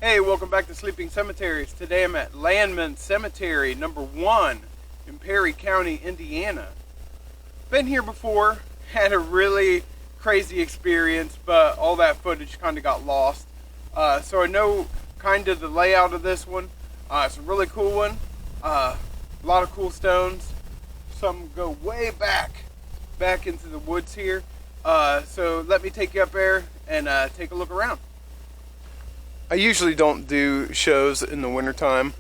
Hey, welcome back to Sleeping Cemeteries. Today I'm at Lanman Cemetery, number 1 in Perry County, Indiana. Been here before, had a really crazy experience, but all that footage kind of got lost. So I know kind of the layout of this one. It's a really cool one. A lot of cool stones. Some go way back into the woods here. So let me take you up there and take a look around. I usually don't do shows in the wintertime.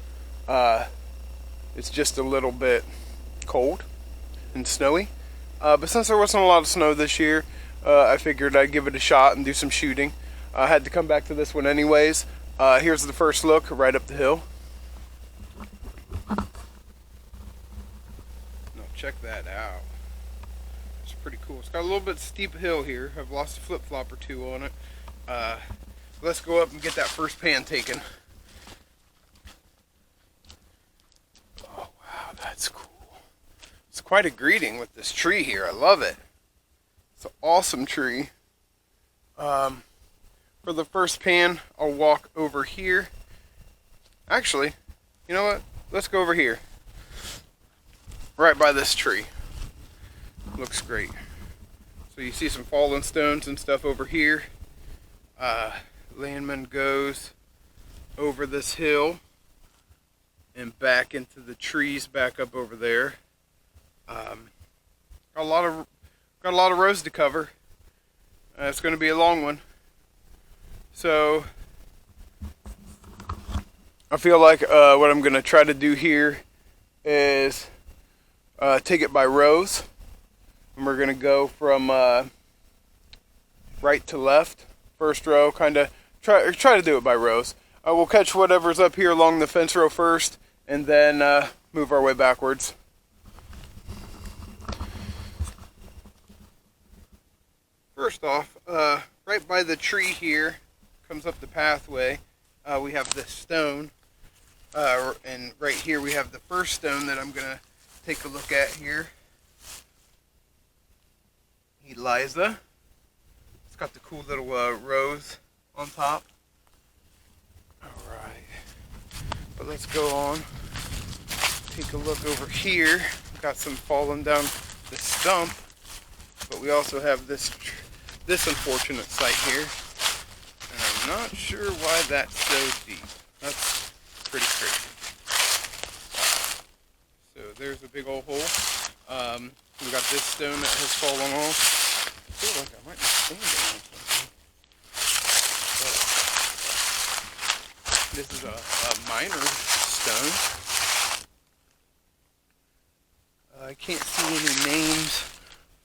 It's just a little bit cold and snowy. But since there wasn't a lot of snow this year, I figured I'd give it a shot and do some shooting. I had to come back to this one anyways. Here's the first look right up the hill. Now check that out. It's pretty cool. It's got a little bit steep hill here. I've lost a flip-flop or two on it. Let's go up and get that first pan taken. Oh wow, that's cool. It's quite a greeting with this tree here. I love it. It's an awesome tree. For the first pan, I'll walk over here. Actually, you know what? Let's go over here. Right by this tree. Looks great. So you see some fallen stones and stuff over here. Lanman goes over this hill and back into the trees back up over there. Got a lot of rows to cover. It's going to be a long one. So I feel like what I'm going to try to do here is take it by rows, and we're going to go from right to left. First row, kind of try to do it by rows. We'll catch whatever's up here along the fence row first, and then move our way backwards. First off, right by the tree here, comes up the pathway, we have this stone, and right here we have the first stone that I'm going to take a look at here. Eliza. It's got the cool little rose on top. Alright, but let's go on. Take a look over here. Got some falling down the stump, but we also have this unfortunate site here. And I'm not sure why that's so deep. That's pretty crazy. So there's a big old hole. We got this stone that has fallen off. I feel like I might be standing on something. But this is a minor stone. I can't see any names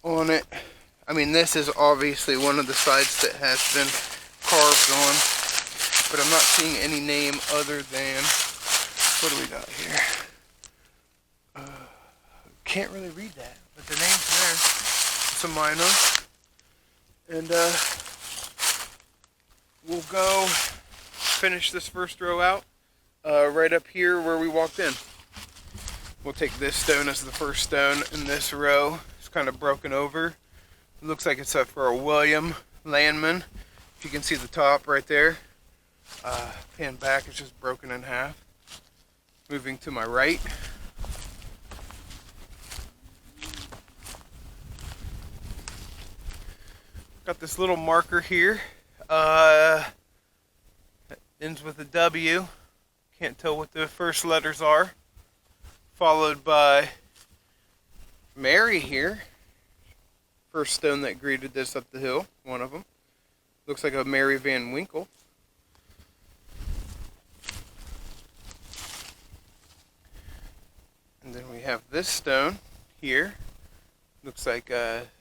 on it. I mean, this is obviously one of the sides that has been carved on, but I'm not seeing any name other than, what do we got here? Can't really read that, but the name's there. It's a minor. And we'll go finish this first row out right up here where we walked in. We'll take this stone as the first stone in this row. It's kind of broken over. It looks like it's up for a William Lanman. If you can see the top right there. Pan back, it's just broken in half. Moving to my right. Got this little marker here. That ends with a W. Can't tell what the first letters are. Followed by Mary here. First stone that greeted this up the hill. One of them. Looks like a Mary Van Winkle. And then we have this stone here. Looks like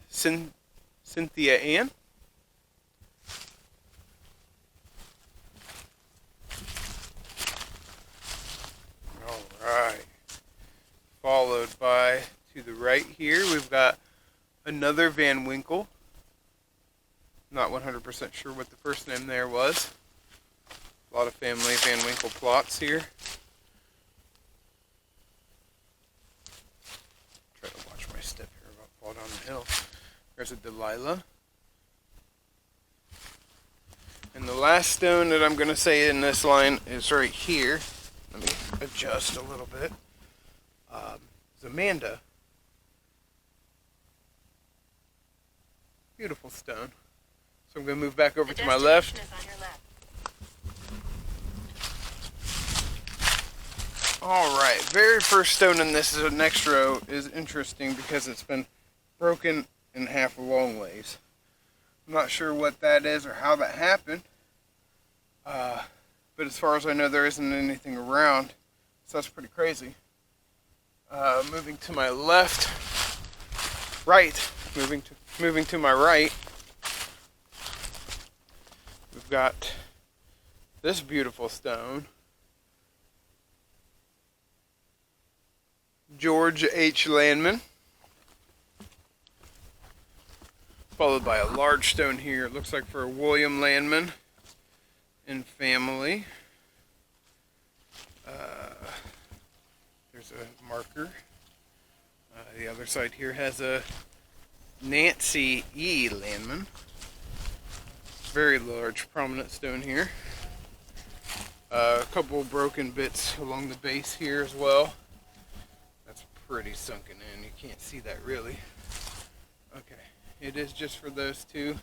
Cynthia Ann. Alright. Followed by, to the right here, we've got another Van Winkle. Not 100% sure what the first name there was. A lot of family Van Winkle plots here. Try to watch my step here about fall down the hill. There's a Delilah. And the last stone that I'm going to say in this line is right here. Let me adjust a little bit. It's Amanda. Beautiful stone. So I'm going to move back over to my left. Alright, very first stone in this next row is interesting because it's been broken in half a long ways. I'm not sure what that is or how that happened. But as far as I know, there isn't anything around. So that's pretty crazy. Moving to my left. Moving to my right. We've got this beautiful stone. George H. Lanman. Followed by a large stone here. It looks like for William Lanman and family. There's a marker. The other side here has a Nancy E. Lanman. Very large, prominent stone here. A couple broken bits along the base here as well. That's pretty sunken in. You can't see that really. Okay, it is just for those two.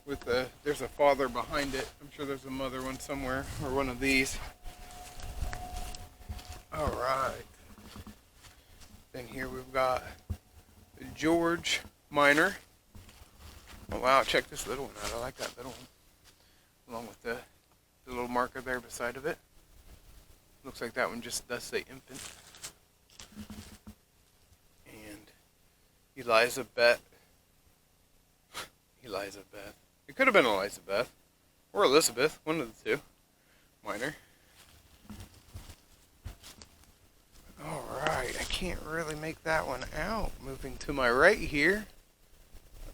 With there's a father behind it. I'm sure there's a mother one somewhere, or one of these. All right. Then here we've got George Minor. Oh wow, check this little one out. I like that little one. Along with the little marker there beside of it. Looks like that one just does say infant. And Elizabeth. It could have been Elizabeth. Or Elizabeth. One of the two. Minor. Alright, I can't really make that one out. Moving to my right here.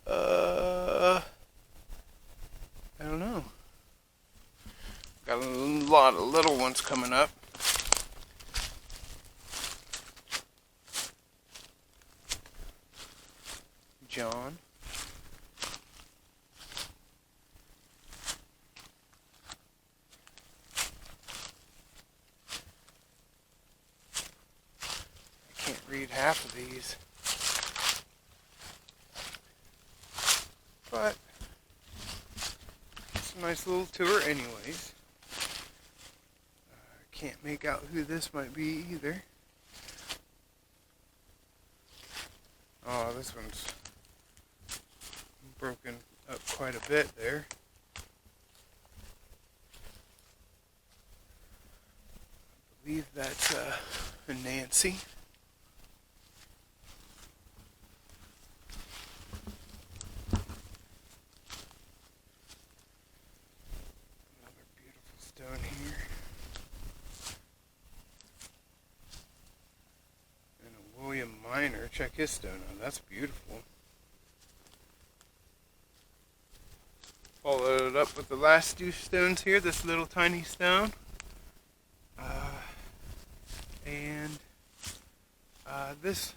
I don't know. Got a lot of little ones coming up. John. I can't read half of these. But it's a nice little tour anyways. Can't make out who this might be either. Oh, this one's broken up quite a bit there. I believe that's a Nancy. Another beautiful stone here. And a William Minor. Check his stone out. That's beautiful. Follow it up with the last two stones here. This little tiny stone. And this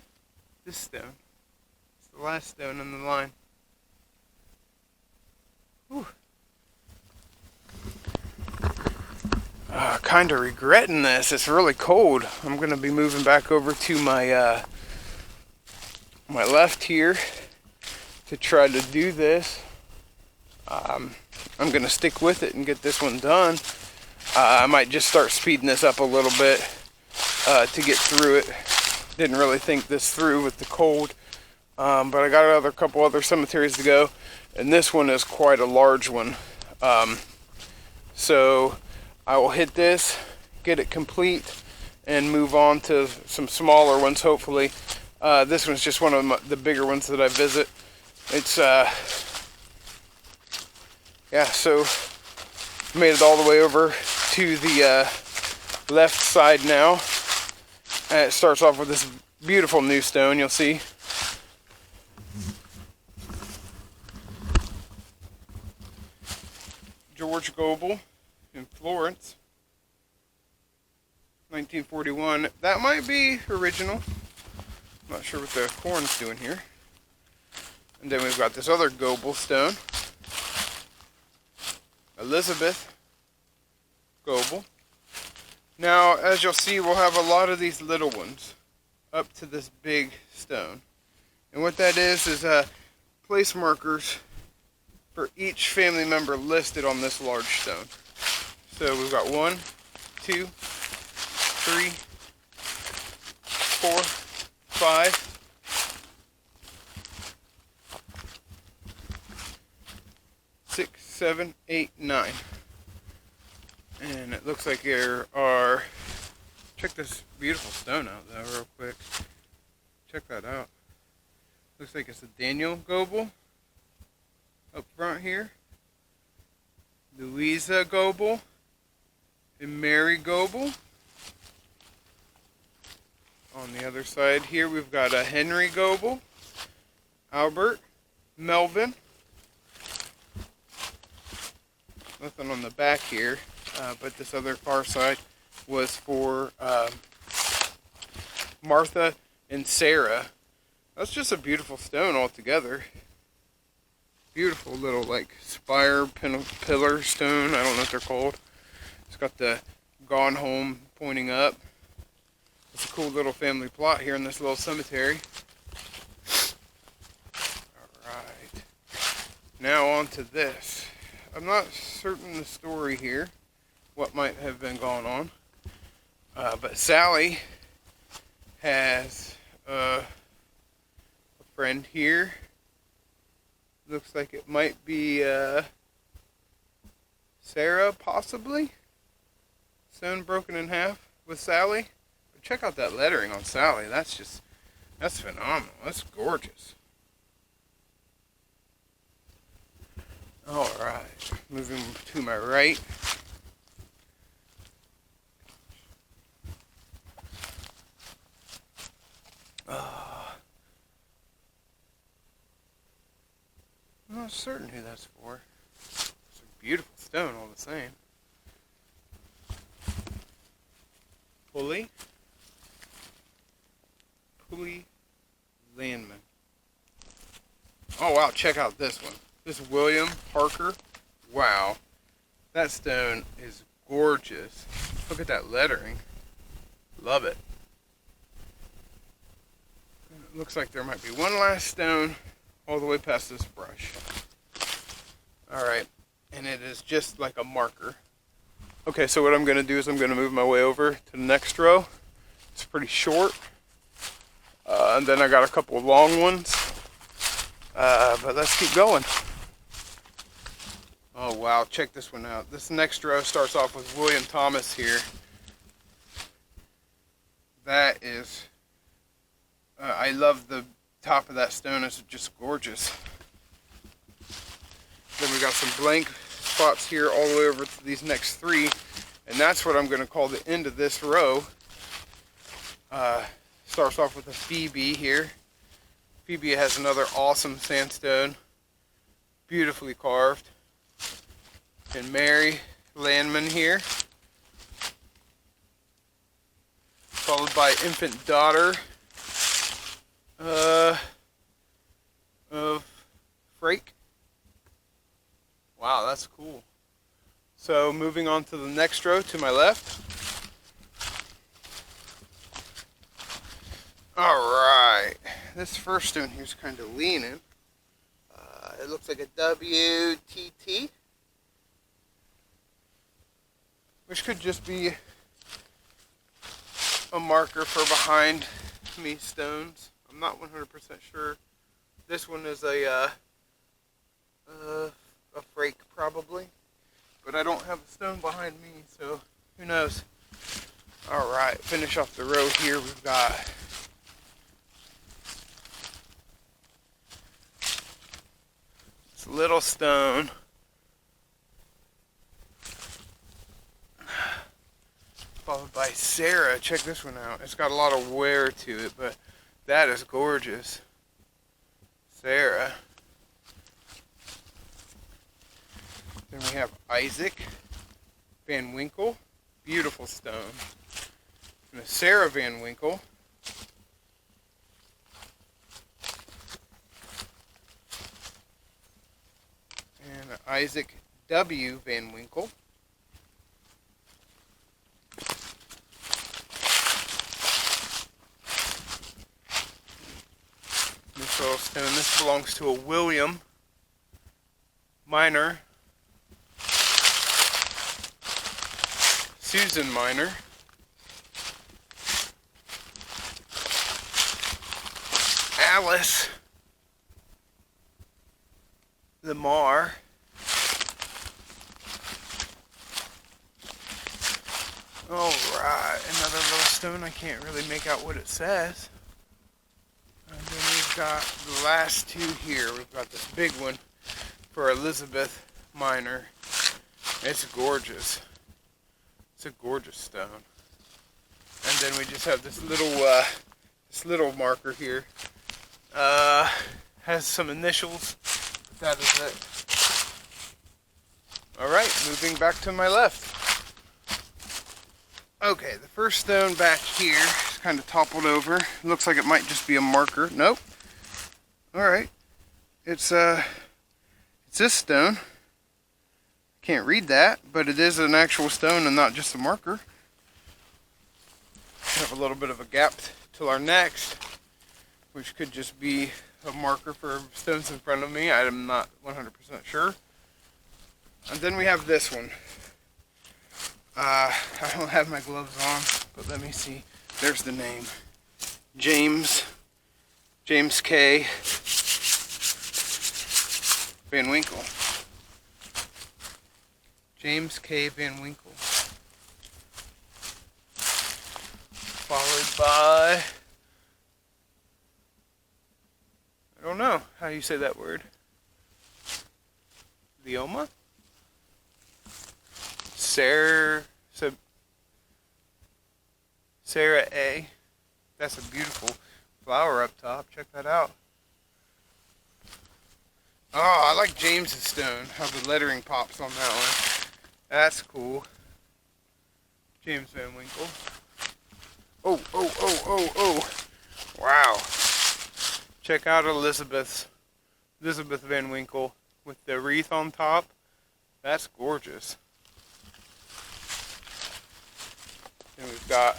stone. It's the last stone in the line. Whew. Kind of regretting this. It's really cold. I'm going to be moving back over to my my left here to try to do this. I'm going to stick with it and get this one done. I might just start speeding this up a little bit to get through it. Didn't really think this through with the cold. But I got a couple other cemeteries to go. And this one is quite a large one. So I will hit this, get it complete, and move on to some smaller ones hopefully. This one's just one of the bigger ones that I visit. It's yeah, so made it all the way over to the left side now. And it starts off with this beautiful new stone, you'll see. George Goebel in Florence, 1941. That might be original. Not sure what the corn's doing here. And then we've got this other Goebel stone. Elizabeth Goebel. Now, as you'll see, we'll have a lot of these little ones up to this big stone. And what that is place markers for each family member listed on this large stone. So we've got 1, 2, 3, 4, 5, 6, 7, 8, 9. And it looks like there are, check this beautiful stone out though real quick. Check that out. Looks like it's a Daniel Goebel up front here. Louisa Goebel and Mary Goebel. On the other side here we've got a Henry Goebel, Albert, Melvin. Nothing on the back here, but this other far side was for Martha and Sarah. That's just a beautiful stone altogether. Beautiful little like spire pillar stone. I don't know what they're called. It's got the gone home pointing up. It's a cool little family plot here in this little cemetery. Alright. Now on to this. I'm not certain the story here, what might have been going on. But Sally has a friend here. Looks like it might be Sarah, possibly. Stone broken in half with Sally. But check out that lettering on Sally. That's phenomenal. That's gorgeous. Alright, moving to my right. I'm not certain who that's for. It's a beautiful stone all the same. Pulley Lanman. Oh wow, check out this one. This is William Parker. Wow. That stone is gorgeous. Look at that lettering. Love it. It looks like there might be one last stone all the way past this brush. Alright. And it is just like a marker. Okay, so what I'm going to do is I'm going to move my way over to the next row. It's pretty short. And then I got a couple of long ones. But let's keep going. Oh wow, check this one out. This next row starts off with William Thomas here. That is, I love the top of that stone. It's just gorgeous. Then we got some blank spots here all the way over to these next three. And that's what I'm going to call the end of this row. Starts off with a Phoebe here. Phoebe has another awesome sandstone. Beautifully carved. And Mary Lanman here. Followed by infant daughter of Frake. Wow, that's cool. So moving on to the next row to my left. Alright, this first stone here is kind of leaning. It looks like a WTT, which could just be a marker for behind me stones. I'm not 100% sure. This one is a Frake probably, but I don't have a stone behind me, so who knows. Alright, finish off the row here. We've got this little stone. Followed by Sarah. Check this one out. It's got a lot of wear to it, but that is gorgeous. Sarah. Then we have Isaac Van Winkle. Beautiful stone. And a Sarah Van Winkle. And Isaac W. Van Winkle. This little stone, this belongs to a William Minor, Susan Minor, Alice Lamar, alright, another little stone. I can't really make out what it says. And then we've got the last two here. We've got this big one for Elizabeth Minor. It's gorgeous. It's a gorgeous stone. And then we just have this little marker here. Has some initials. But that is it. Alright, moving back to my left. Okay, the first stone back here is kind of toppled over. Looks like it might just be a marker. Nope. Alright. It's this stone. Can't read that, but it is an actual stone and not just a marker. We have a little bit of a gap till our next, which could just be a marker for stones in front of me. I'm not 100% sure. And then we have this one. I don't have my gloves on, but let me see. There's the name. James K. Van Winkle. James K. Van Winkle. Followed by, I don't know how you say that word. Leoma? Sarah A. That's a beautiful flower up top. Check that out. Oh, I like James's stone. How the lettering pops on that one. That's cool. James Van Winkle. Oh. Wow. Check out Elizabeth Van Winkle with the wreath on top. That's gorgeous. And we've got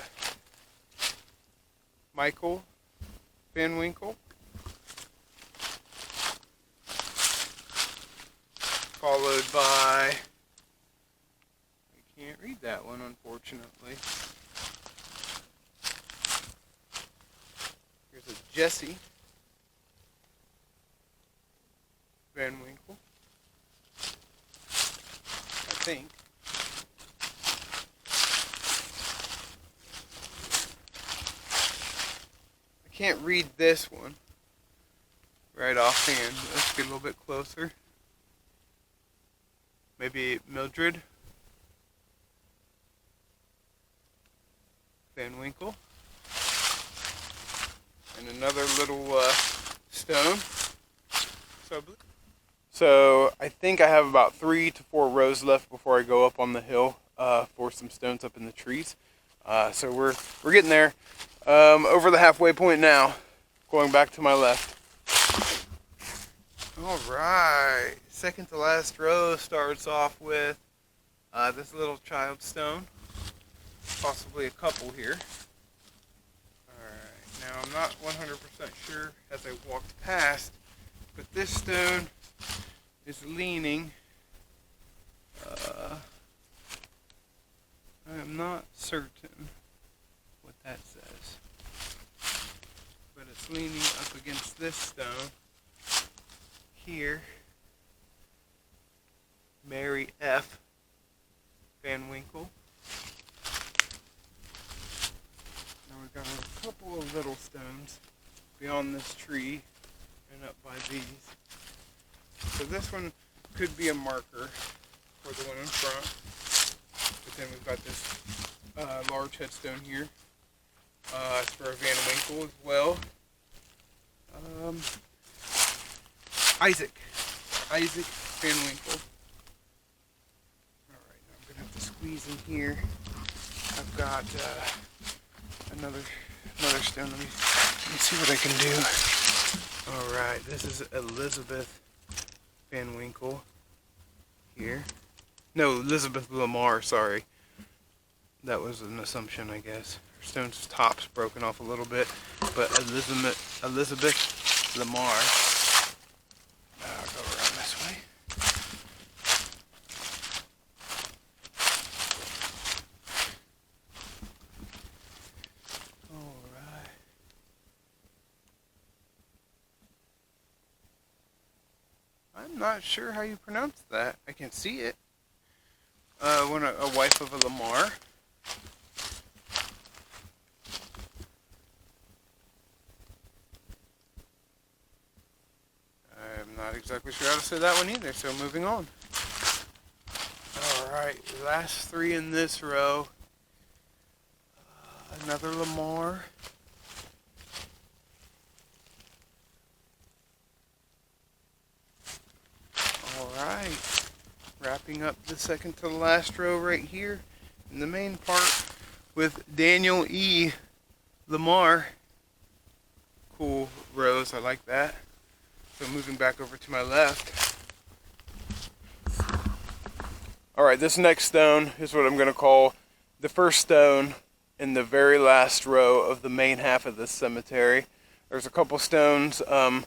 Michael Van Winkle. Followed by, I can't read that one unfortunately. Here's a Jesse Van Winkle, I think. I can't read this one right offhand. Let's get a little bit closer. Maybe Mildred Van Winkle. And another little stone. So I think I have about 3 to 4 rows left before I go up on the hill for some stones up in the trees. So we're getting there. Over the halfway point now. Going back to my left. Alright, second to last row starts off with this little child stone, possibly a couple here. Alright, now I'm not 100% sure as I walked past, but this stone is leaning, I am not certain what that says, but it's leaning up against this stone. Here, Mary F. Van Winkle. Now we've got a couple of little stones beyond this tree and up by these. So this one could be a marker for the one in front. But then we've got this large headstone here. It's for a Van Winkle as well. Isaac Van Winkle. Alright, now I'm going to have to squeeze in here. I've got another stone. Let me see what I can do. Alright, this is Elizabeth Van Winkle here. No, Elizabeth Lamar, sorry. That was an assumption, I guess. Her stone's top's broken off a little bit, but Elizabeth Lamar. I'll go around this way. Alright. I'm not sure how you pronounce that. I can see it. A wife of a Lamar. I'm not exactly sure how to say that one either, so moving on. Alright, last three in this row. Another Lamar. Alright, wrapping up the second to the last row right here in the main part with Daniel E. Lamar. Cool rows, I like that. So moving back over to my left. Alright, this next stone is what I'm going to call the first stone in the very last row of the main half of this cemetery. There's a couple stones that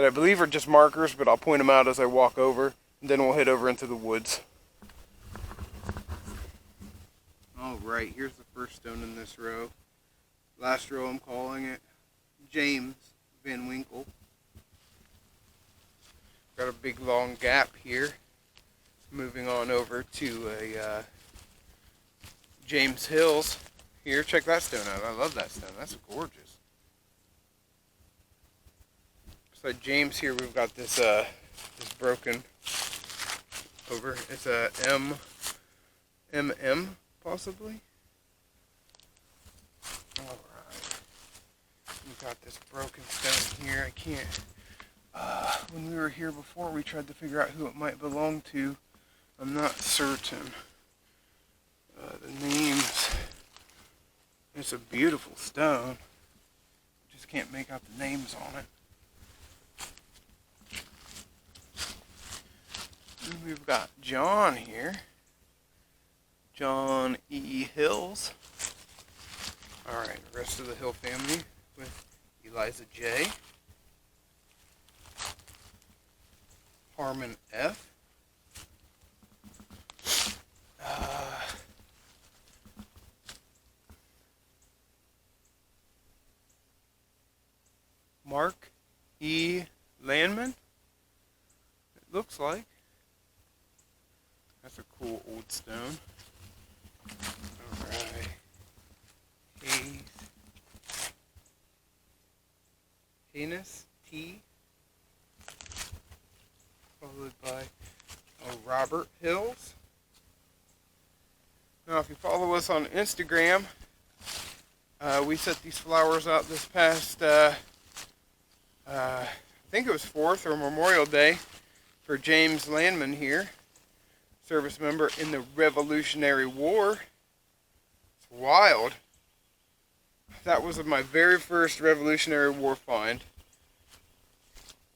I believe are just markers, but I'll point them out as I walk over, and then we'll head over into the woods. Alright, here's the first stone in this row. Last row I'm calling it James Van Winkle. Got a big long gap here. Moving on over to a James Hills. Here, check that stone out. I love that stone. That's gorgeous. Beside James here, we've got this this broken over. It's a MM possibly. All right. We've got this broken stone here. I can't. When we were here before, we tried to figure out who it might belong to. I'm not certain. The names. It's a beautiful stone. Just can't make out the names on it. And we've got John here. John E. Hills. Alright, the rest of the Hill family with Eliza J. Harmon F. Mark E. Lanman. It looks like. That's a cool old stone. Alright. Haynes T. Followed by Robert Hills. Now, if you follow us on Instagram, we set these flowers out this past, I think it was 4th or Memorial Day, for James Lanman here, service member in the Revolutionary War. It's wild. That was my very first Revolutionary War find.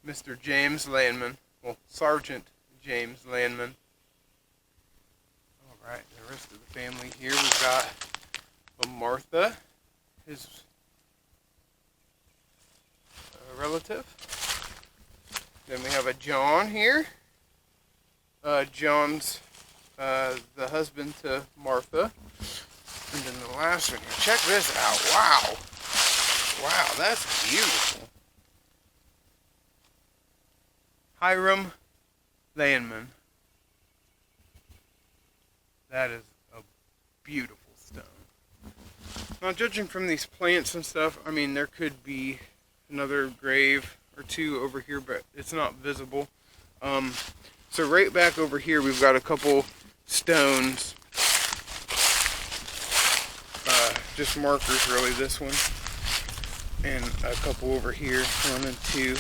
Mr. James Lanman. Well, Sergeant James Lanman. Alright, the rest of the family here. We've got a Martha, his relative. Then we have a John here. John's the husband to Martha. And then the last one here. Check this out. Wow. Wow, that's beautiful. Hiram Lanman. That is a beautiful stone. Now, judging from these plants and stuff, I mean, there could be another grave or two over here, but it's not visible. So right back over here, we've got a couple stones. Just markers, really, this one. And a couple over here, 1 and 2.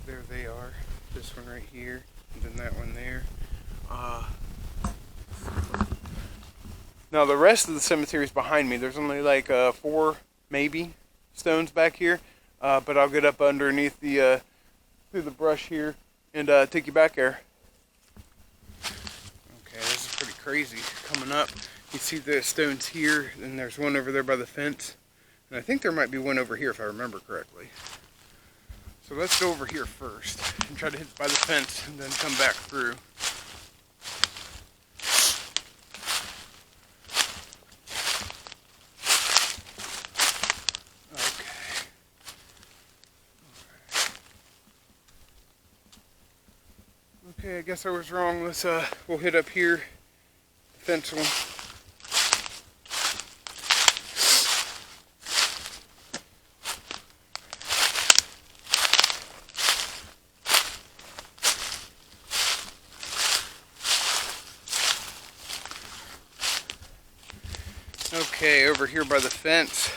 There they are. This one right here, and then that one there. Now the rest of the cemetery is behind me. There's only like 4 maybe stones back here. but I'll get up underneath the through the brush here and take you back there. Okay, this is pretty crazy. Coming up, you see the stones here, and there's one over there by the fence, and I think there might be one over here if I remember correctly. So let's go over here first and try to hit by the fence and then come back through. Okay, I guess I was wrong. Let's we'll hit up here, the fence one. Okay, over here by the fence,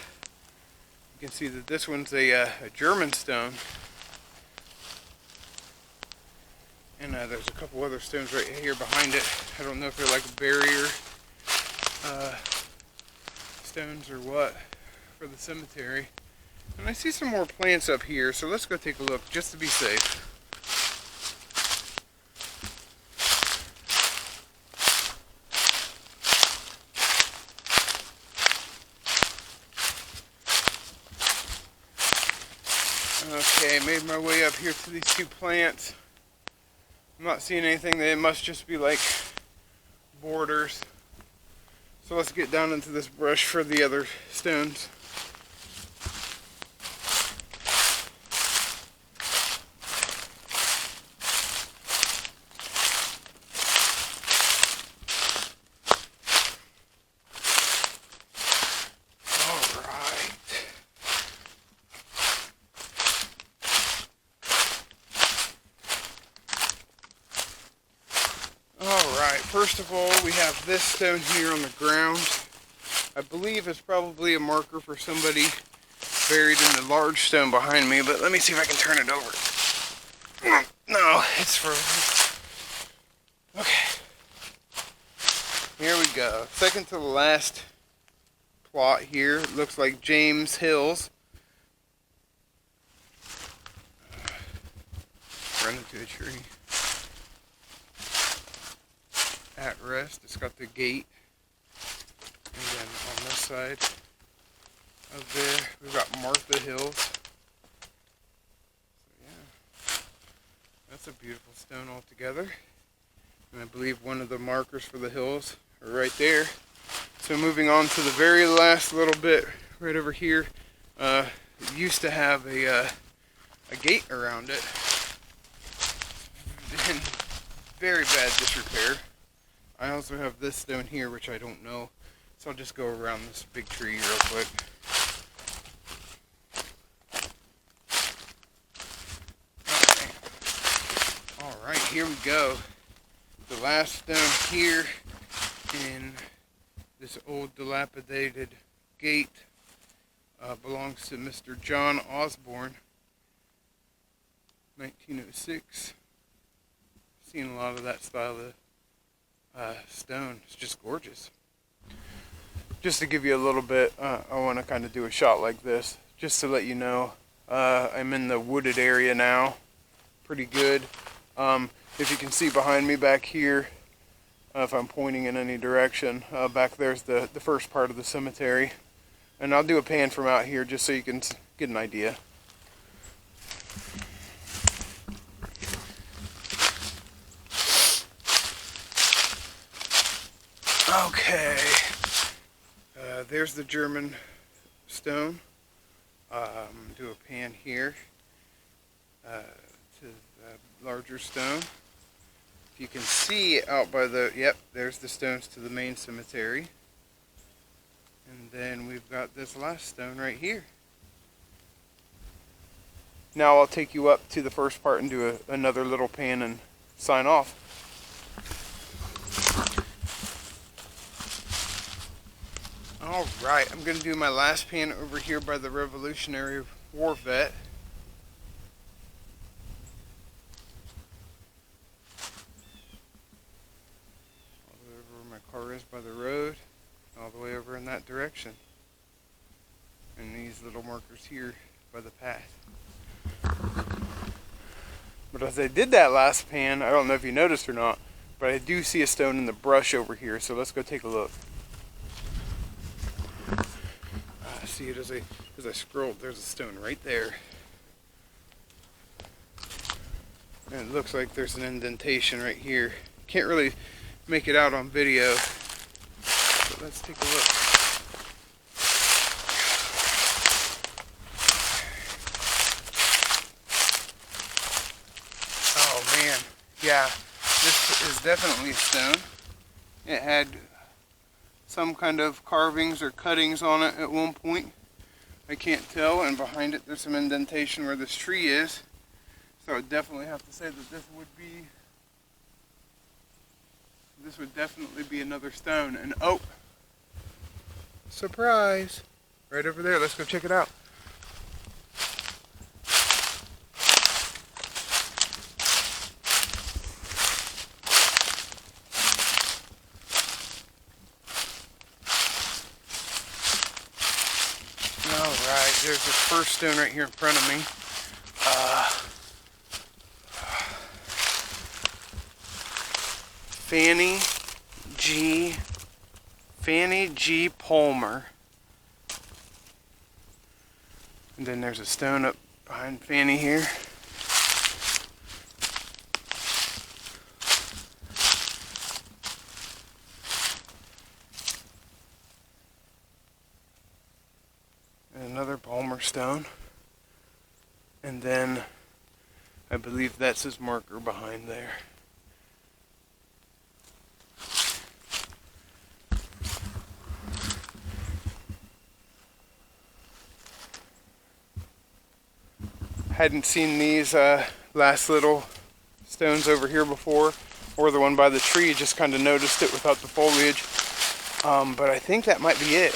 you can see that this one's a German stone. And there's a couple other stones right here behind it. I don't know if they're like barrier stones or what for the cemetery. And I see some more plants up here, so let's go take a look just to be safe. Okay, made my way up here to these two plants. I'm not seeing anything. They must just be like borders. So let's get down into this brush for the other stones. First of all, we have this stone here on the ground. I believe it's probably a marker for somebody buried in the large stone behind me, but let me see if I can turn it over. No, it's frozen. Okay. Here we go. Second to the last plot here. It looks like James Hills. Run into a tree. At rest. It's got the gate, and then on this side of there we've got Martha Hills. So yeah, that's a beautiful stone altogether, and I believe one of the markers for the hills are right there. So moving on to the very last little bit right over here, it used to have a gate around it in very bad disrepair. I also have this stone here, which I don't know, so I'll just go around this big tree real quick. Okay. Alright, here we go. The last stone here in this old dilapidated gate belongs to Mr. John Osborne, 1906. Seen a lot of that style of stone. It's just gorgeous. Just to give you a little bit, I want to kind of do a shot like this just to let you know I'm in the wooded area now. Pretty good. If you can see behind me back here, if I'm pointing in any direction, back there's the first part of the cemetery, and I'll do a pan from out here just so you can get an idea. Okay, there's the German stone. Do a pan here to the larger stone. If you can see out by the, yep, there's the stones to the main cemetery. And then we've got this last stone right here. Now I'll take you up to the first part and do another little pan and sign off. Alright, I'm going to do my last pan over here by the Revolutionary War vet. All the way over where my car is by the road, all the way over in that direction. And these little markers here by the path. But as I did that last pan, I don't know if you noticed or not, but I do see a stone in the brush over here, so let's go take a look. I see it as I scrolled. There's a stone right there. And it looks like there's an indentation right here. Can't really make it out on video, but let's take a look. Oh man, yeah, this is definitely a stone. It had some kind of carvings or cuttings on it at one point. I can't tell, and behind it there's some indentation where this tree is. So I would definitely have to say that this would definitely be another stone. And oh, surprise! Right over there. Let's go check it out. Alright, there's the first stone right here in front of me. Fanny G. Palmer. And then there's a stone up behind Fanny here. And another Palmer stone. And then I believe that's his marker behind there. Hadn't seen these last little stones over here before, or the one by the tree, just kind of noticed it without the foliage. But I think that might be it.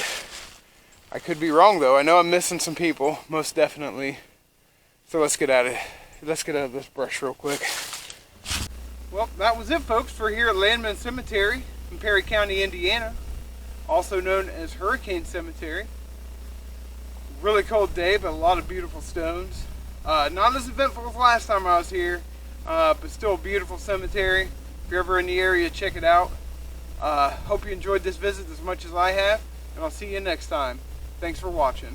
I could be wrong though. I know I'm missing some people, most definitely. So let's get out of this brush real quick. Well, that was it folks for here at Lanman Cemetery in Perry County, Indiana, also known as Hurricane Cemetery. Really cold day, but a lot of beautiful stones. Not as eventful as last time I was here, but still a beautiful cemetery. If you're ever in the area, check it out. Hope you enjoyed this visit as much as I have, and I'll see you next time. Thanks for watching.